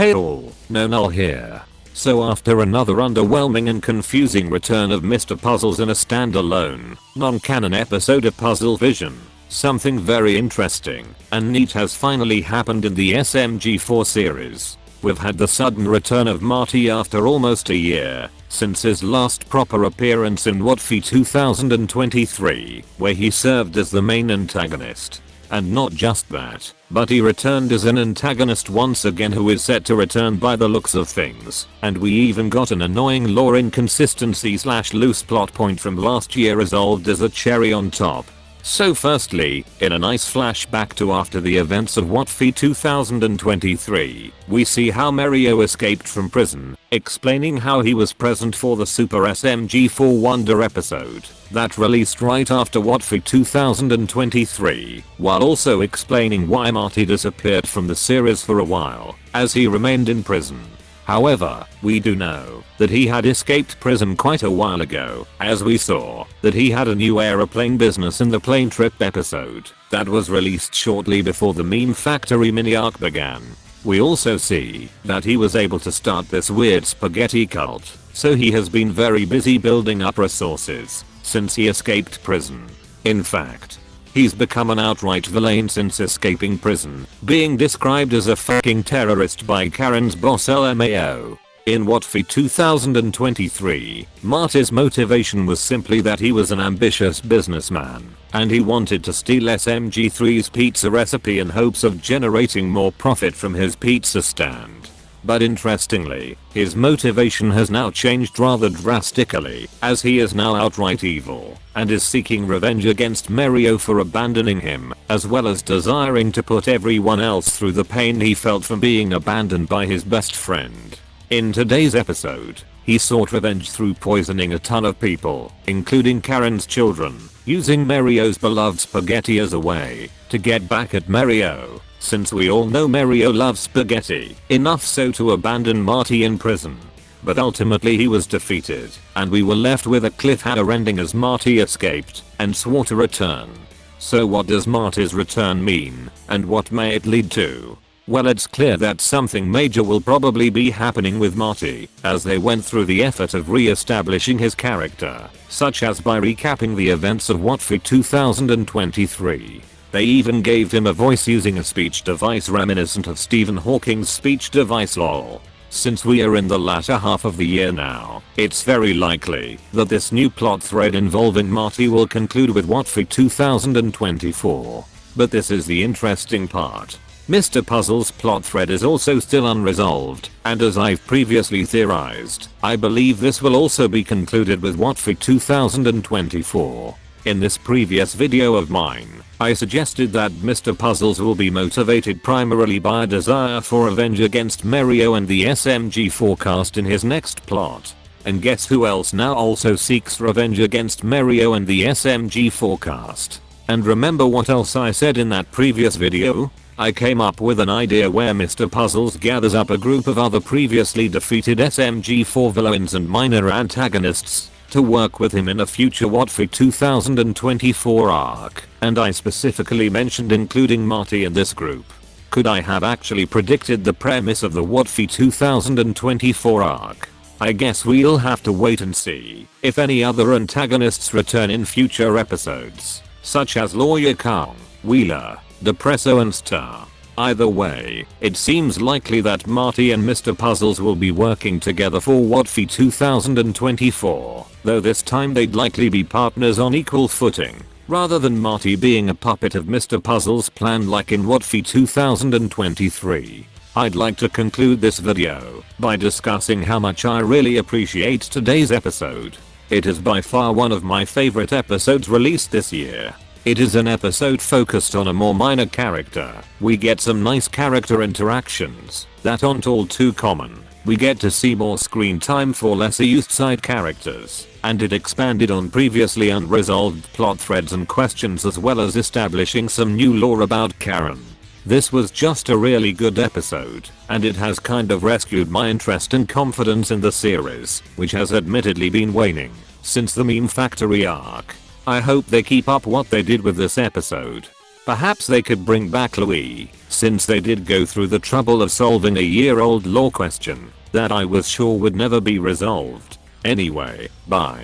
Hey all, no Null here. So after another underwhelming and confusing return of Mr. Puzzles in a standalone, non-canon episode of Puzzlevision, something very interesting and neat has finally happened in the SMG4 series. We've had the sudden return of Marty after almost a year since his last proper appearance in wotfi 2023, where he served as the main antagonist. And not just that, but he returned as an antagonist once again who is set to return by the looks of things, and we even got an annoying lore inconsistency / loose plot point from last year resolved as a cherry on top. So firstly, in a nice flashback to after the events of wotfi 2023, we see how Mario escaped from prison, explaining how he was present for the Super SMG4 Wonder episode that released right after wotfi 2023, while also explaining why Marty disappeared from the series for a while, as he remained in prison. However, we do know that he had escaped prison quite a while ago, as we saw that he had a new aeroplane business in the plane trip episode that was released shortly before the meme factory mini arc began. We also see that he was able to start this weird spaghetti cult, so he has been very busy building up resources since he escaped prison. In fact, he's become an outright villain since escaping prison, being described as a fucking terrorist by Karen's boss LMAO. In wotfi 2023, Marty's motivation was simply that he was an ambitious businessman, and he wanted to steal SMG3's pizza recipe in hopes of generating more profit from his pizza stand. But interestingly, his motivation has now changed rather drastically, as he is now outright evil, and is seeking revenge against Mario for abandoning him, as well as desiring to put everyone else through the pain he felt from being abandoned by his best friend. In today's episode, he sought revenge through poisoning a ton of people, including Karen's children, using Mario's beloved spaghetti as a way to get back at Mario. Since we all know Mario loves spaghetti, enough so to abandon Marty in prison. But ultimately he was defeated, and we were left with a cliffhanger ending as Marty escaped and swore to return. So what does Marty's return mean, and what may it lead to? Well, it's clear that something major will probably be happening with Marty, as they went through the effort of re-establishing his character, such as by recapping the events of wotfi 2023. They even gave him a voice using a speech device reminiscent of Stephen Hawking's speech device lol. Since we are in the latter half of the year now, it's very likely that this new plot thread involving Marty will conclude with wotfi 2024. But this is the interesting part. Mr. Puzzles' plot thread is also still unresolved, and as I've previously theorized, I believe this will also be concluded with wotfi 2024. In this previous video of mine, I suggested that Mr. Puzzles will be motivated primarily by a desire for revenge against Mario and the SMG4 cast in his next plot. And guess who else now also seeks revenge against Mario and the SMG4 cast? And remember what else I said in that previous video? I came up with an idea where Mr. Puzzles gathers up a group of other previously defeated SMG4 villains and minor antagonists to work with him in a future wotfi 2024 arc, and I specifically mentioned including Marty in this group. Could I have actually predicted the premise of the wotfi 2024 arc? I guess we'll have to wait and see if any other antagonists return in future episodes, such as Lawyer Kong, Wheeler, Depresso and Star. Either way, it seems likely that Marty and Mr. Puzzles will be working together for wotfi 2024, though this time they'd likely be partners on equal footing, rather than Marty being a puppet of Mr. Puzzles' plan like in wotfi 2023. I'd like to conclude this video by discussing how much I really appreciate today's episode. It is by far one of my favorite episodes released this year. It is an episode focused on a more minor character. We get some nice character interactions that aren't all too common. We get to see more screen time for lesser used side characters, and it expanded on previously unresolved plot threads and questions as well as establishing some new lore about Karen. This was just a really good episode, and it has kind of rescued my interest and confidence in the series, which has admittedly been waning since the meme factory arc. I hope they keep up what they did with this episode. Perhaps they could bring back Louis, since they did go through the trouble of solving a year-old law question that I was sure would never be resolved. Anyway, bye.